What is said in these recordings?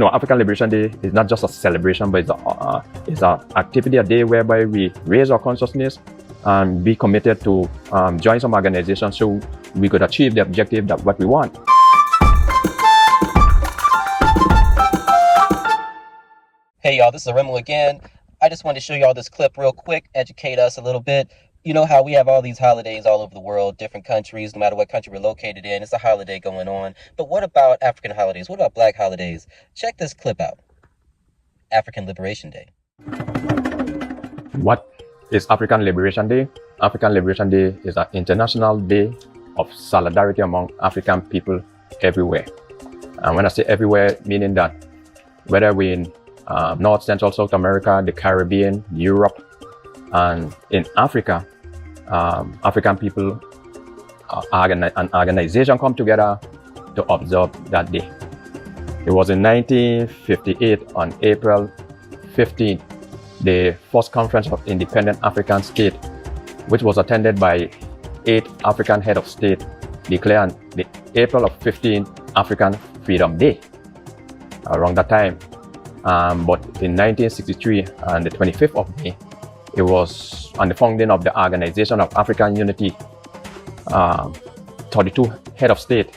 African Liberation Day is not just a celebration, but it's a activity, a day whereby we raise our consciousness and be committed to join some organization so we could achieve the objective that what we want. Hey y'all, this is Remo again. I just wanted to show y'all this clip real quick, educate us a little bit. You know how we have all these holidays all over the world, different countries, no matter what country we're located in, it's a holiday going on. But what about African holidays? What about Black holidays? Check this clip out. African Liberation Day. What is African Liberation Day? African Liberation Day is an international day of solidarity among African people everywhere. And when I say everywhere, meaning that whether we're in North, Central, South America, the Caribbean, Europe, and in Africa, African people, an organization come together to observe that day. It was in 1958 on April 15th, the first conference of independent African state, which was attended by 8 African head of state, declared the April of 15 African Freedom Day around that time. But in 1963, on the 25th of May, it was on the founding of the Organization of African Unity, 32 head of state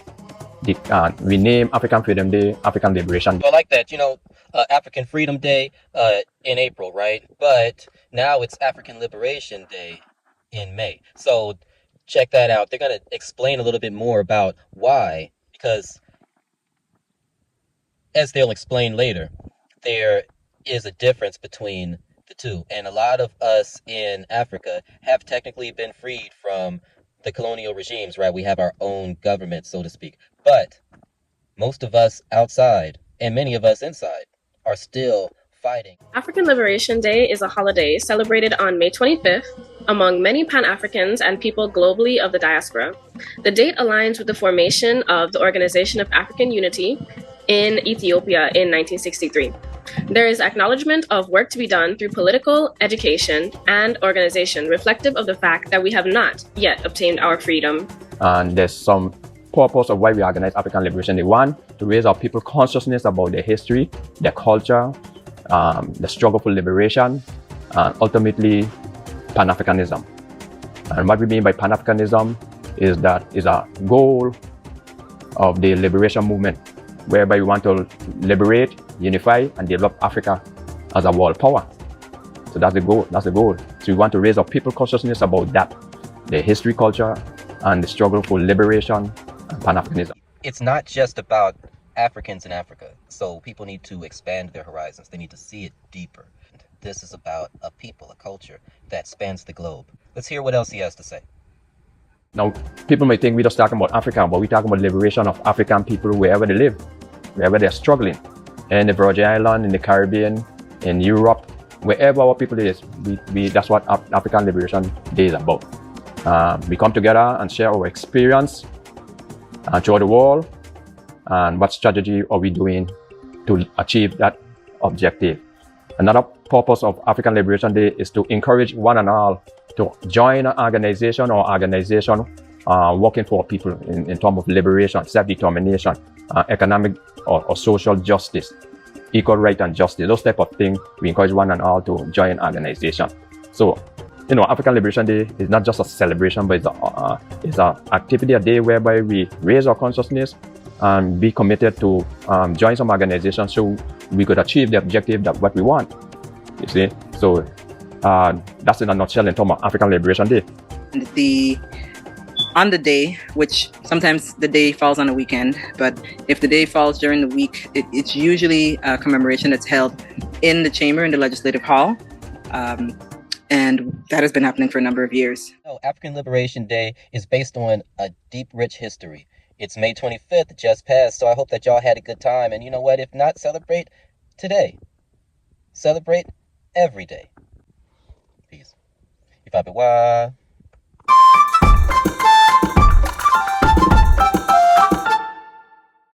renamed African Freedom Day, African Liberation Day. So I like that, African Freedom Day in April, right? But now it's African Liberation Day in May. So check that out. They're going to explain a little bit more about why, because as they'll explain later, there is a difference between the two. And a lot of us in Africa have technically been freed from the colonial regimes, right? We have our own government, so to speak. But most of us outside and many of us inside are still fighting. African Liberation Day is a holiday celebrated on May 25th among many Pan-Africans and people globally of the diaspora. The date aligns with the formation of the Organization of African Unity in Ethiopia in 1963. There is acknowledgement of work to be done through political, education, and organization reflective of the fact that we have not yet obtained our freedom. And there's some purpose of why we organize African Liberation Day. One, to raise our people's consciousness about their history, their culture, the struggle for liberation, and ultimately Pan-Africanism. And what we mean by Pan-Africanism is that is a goal of the liberation movement, whereby we want to liberate, unify, and develop Africa as a world power. So that's the goal. That's the goal. So we want to raise our people's consciousness about that, their history, culture, and the struggle for liberation and Pan-Africanism. It's not just about Africans in Africa. So people need to expand their horizons. They need to see it deeper. This is about a people, a culture that spans the globe. Let's hear what else he has to say. Now, people may think we're just talking about Africa, but we're talking about liberation of African people wherever they live, wherever they're struggling. In the Virgin Islands, in the Caribbean, in Europe, wherever our people is, that's what African Liberation Day is about. We come together and share our experience throughout the world, and what strategy are we doing to achieve that objective. Another purpose of African Liberation Day is to encourage one and all to join an organization working for people in terms of liberation, self-determination, economic or social justice, equal right and justice, those type of things. We encourage one and all to join an organization. So, African Liberation Day is not just a celebration, but it's an activity, a day whereby we raise our consciousness and be committed to join some organization so we could achieve the objective that what we want. You see, so that's in a nutshell in terms of African Liberation Day. On the day, which sometimes the day falls on a weekend, but if the day falls during the week, it's usually a commemoration that's held in the chamber, in the legislative hall. And that has been happening for a number of years. African Liberation Day is based on a deep, rich history. It's May 25th, just passed, so I hope that y'all had a good time. And you know what? If not, celebrate today. Celebrate every day. Peace. Ifabewa.